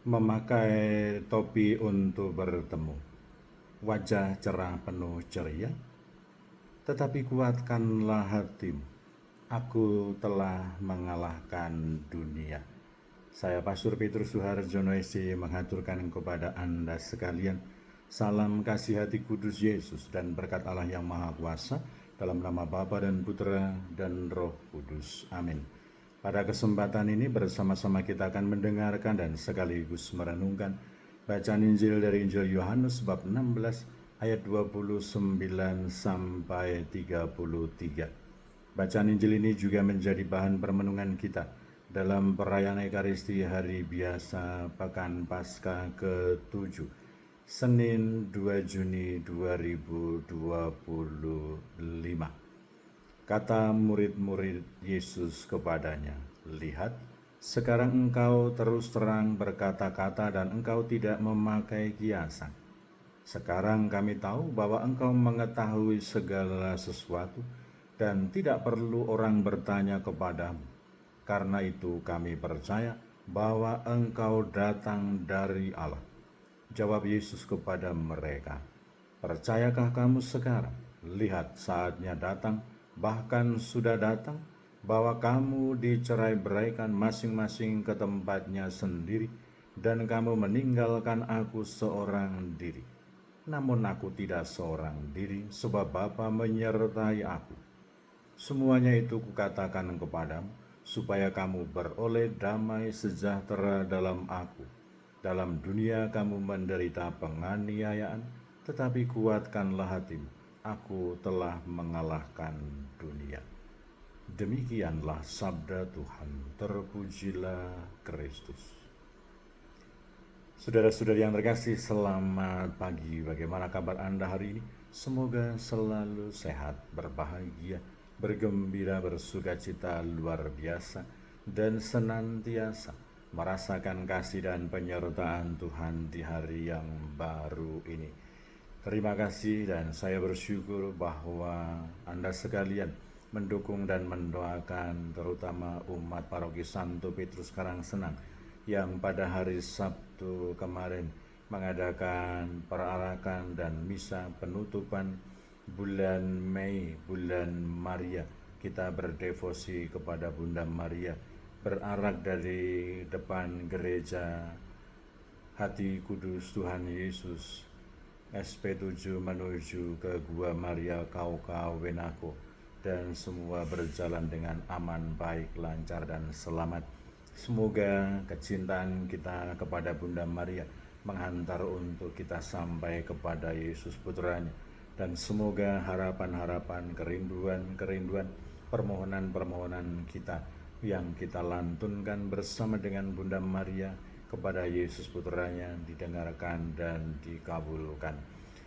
memakai topi untuk bertemu, wajah cerah penuh ceria, tetapi kuatkanlah hatimu, aku telah mengalahkan dunia. Saya Pastor Petrus Suharjono SC mengaturkan kepada Anda sekalian salam kasih hati kudus Yesus dan berkat Allah yang Maha Kuasa, dalam nama Bapa dan Putra dan Roh Kudus. Amin. Pada kesempatan ini bersama-sama kita akan mendengarkan dan sekaligus merenungkan bacaan Injil dari Injil Yohanes bab 16 ayat 29 sampai 33. Bacaan Injil ini juga menjadi bahan permenungan kita dalam perayaan Ekaristi Hari Biasa Pekan Paskah ke-7, Senin 2 Juni 2025. Kata murid-murid Yesus kepadanya, "Lihat, sekarang engkau terus terang berkata-kata dan engkau tidak memakai kiasan. Sekarang kami tahu bahwa engkau mengetahui segala sesuatu dan tidak perlu orang bertanya kepadamu. Karena itu kami percaya bahwa engkau datang dari Allah." Jawab Yesus kepada mereka, "Percayakah kamu sekarang? Lihat, saatnya datang, bahkan sudah datang, bahwa kamu dicerai-beraikan masing-masing ke tempatnya sendiri, dan kamu meninggalkan aku seorang diri. Namun aku tidak seorang diri, sebab Bapa menyertai aku. Semuanya itu kukatakan kepadamu, supaya kamu beroleh damai sejahtera dalam aku. Dalam dunia kamu menderita penganiayaan, tetapi kuatkanlah hatimu. Aku telah mengalahkan dunia." Demikianlah sabda Tuhan. Terpujilah Kristus. Saudara-saudari yang terkasih, selamat pagi. Bagaimana kabar Anda hari ini? Semoga selalu sehat, berbahagia, bergembira, bersukacita luar biasa, dan senantiasa merasakan kasih dan penyertaan Tuhan di hari yang baru ini. Terima kasih, dan saya bersyukur bahwa Anda sekalian mendukung dan mendoakan terutama umat Paroki Santo Petrus Karangsenang yang pada hari Sabtu kemarin mengadakan perarakan dan misa penutupan bulan Mei, bulan Maria. Kita berdevosi kepada Bunda Maria, berarak dari depan gereja Hati Kudus Tuhan Yesus SP7 menuju ke Gua Maria Kauka Wenako, dan semua berjalan dengan aman, baik, lancar, dan selamat. Semoga kecintaan kita kepada Bunda Maria menghantar untuk kita sampai kepada Yesus Putranya, dan semoga harapan-harapan, kerinduan-kerinduan, permohonan-permohonan kita yang kita lantunkan bersama dengan Bunda Maria kepada Yesus Putranya didengarkan dan dikabulkan.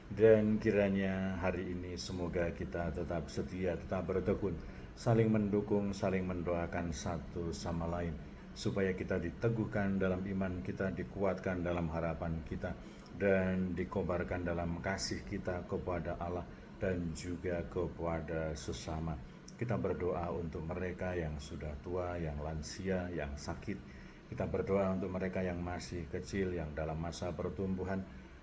Dan kiranya hari ini semoga kita tetap setia, tetap bertekun, saling mendukung, saling mendoakan satu sama lain, supaya kita diteguhkan dalam iman kita, dikuatkan dalam harapan kita, dan dikobarkan dalam kasih kita kepada Allah dan juga kepada sesama. Kita berdoa untuk mereka yang sudah tua, yang lansia, yang sakit. Kita berdoa untuk mereka yang masih kecil, yang dalam masa pertumbuhan.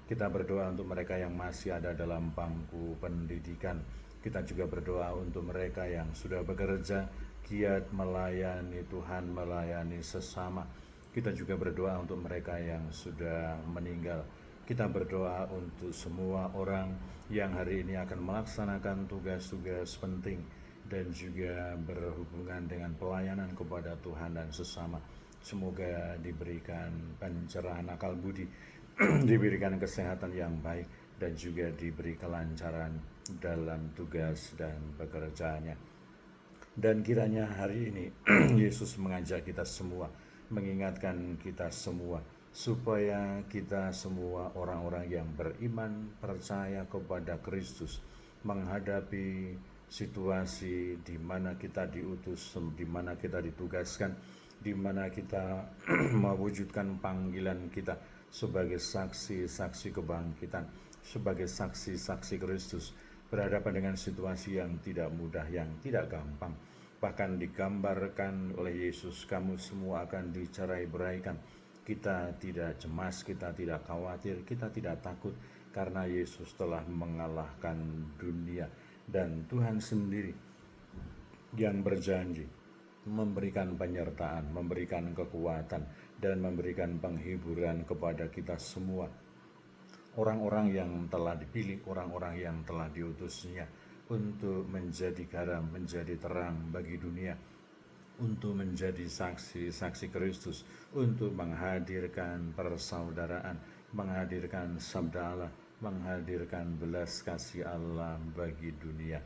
Kita berdoa untuk mereka yang masih ada dalam bangku pendidikan. Kita juga berdoa untuk mereka yang sudah bekerja, giat melayani Tuhan, melayani sesama. Kita juga berdoa untuk mereka yang sudah meninggal. Kita berdoa untuk semua orang yang hari ini akan melaksanakan tugas-tugas penting dan juga berhubungan dengan pelayanan kepada Tuhan dan sesama. Semoga diberikan pencerahan akal budi, diberikan kesehatan yang baik, dan juga diberi kelancaran dalam tugas dan pekerjaannya. Dan kiranya hari ini Yesus mengajak kita semua, mengingatkan kita semua, supaya kita semua orang-orang yang beriman, percaya kepada Kristus, menghadapi situasi di mana kita diutus, di mana kita ditugaskan, di mana kita mewujudkan panggilan kita sebagai saksi-saksi kebangkitan, sebagai saksi-saksi Kristus, berhadapan dengan situasi yang tidak mudah, yang tidak gampang. Bahkan digambarkan oleh Yesus, kamu semua akan dicerai-beraikan, Kita tidak cemas, kita tidak khawatir, kita tidak takut, karena Yesus telah mengalahkan dunia. Dan Tuhan sendiri yang berjanji memberikan penyertaan, memberikan kekuatan, dan memberikan penghiburan kepada kita semua, orang-orang yang telah dipilih, orang-orang yang telah diutusnya untuk menjadi garam, menjadi terang bagi dunia, untuk menjadi saksi-saksi Kristus, untuk menghadirkan persaudaraan, menghadirkan sabda Allah, menghadirkan belas kasih Allah bagi dunia.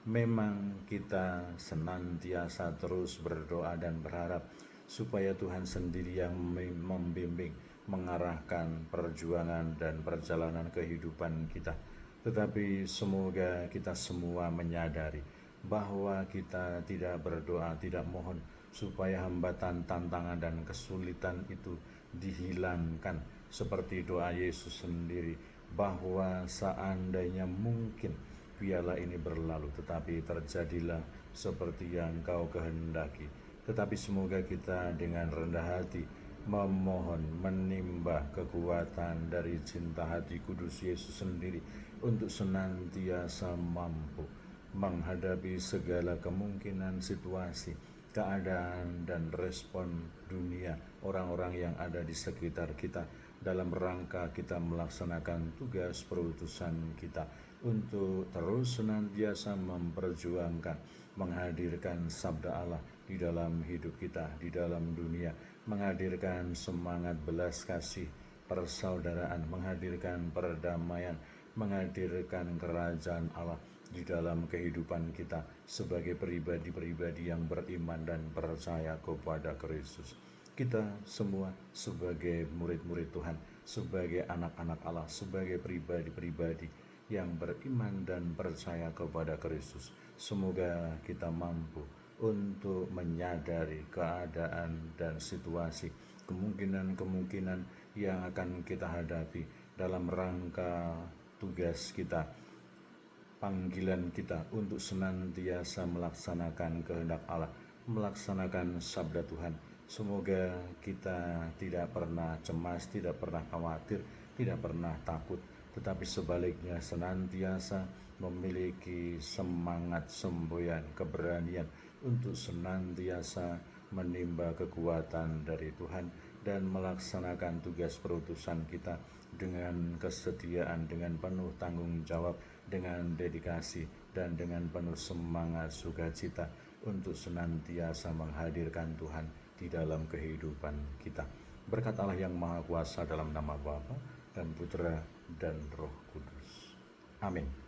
Memang kita senantiasa terus berdoa dan berharap supaya Tuhan sendiri yang membimbing, mengarahkan perjuangan dan perjalanan kehidupan kita. Tetapi semoga kita semua menyadari bahwa kita tidak berdoa, tidak mohon supaya hambatan, tantangan, dan kesulitan itu dihilangkan, seperti doa Yesus sendiri, bahwa seandainya mungkin piala ini berlalu, tetapi terjadilah seperti yang Kau kehendaki. Tetapi semoga kita dengan rendah hati memohon, menimba kekuatan dari cinta hati kudus Yesus sendiri untuk senantiasa mampu menghadapi segala kemungkinan situasi, keadaan, dan respon dunia, orang-orang yang ada di sekitar kita, dalam rangka kita melaksanakan tugas perutusan kita untuk terus senantiasa memperjuangkan, menghadirkan sabda Allah di dalam hidup kita, di dalam dunia, menghadirkan semangat belas kasih, persaudaraan, menghadirkan perdamaian, menghadirkan kerajaan Allah di dalam kehidupan kita sebagai pribadi-pribadi yang beriman dan percaya kepada Kristus. Kita semua sebagai murid-murid Tuhan, sebagai anak-anak Allah, sebagai pribadi-pribadi yang beriman dan percaya kepada Kristus, semoga kita mampu untuk menyadari keadaan dan situasi, kemungkinan-kemungkinan yang akan kita hadapi dalam rangka tugas kita, panggilan kita untuk senantiasa melaksanakan kehendak Allah, melaksanakan sabda Tuhan. Semoga kita tidak pernah cemas, tidak pernah khawatir, tidak pernah takut, tetapi sebaliknya senantiasa memiliki semangat semboyan, keberanian untuk senantiasa menimba kekuatan dari Tuhan dan melaksanakan tugas perutusan kita dengan kesetiaan, dengan penuh tanggung jawab, dengan dedikasi, dan dengan penuh semangat sukacita untuk senantiasa menghadirkan Tuhan di dalam kehidupan kita. Berkat Allah yang Maha Kuasa, dalam nama Bapa dan Putra dan Roh Kudus. Amin.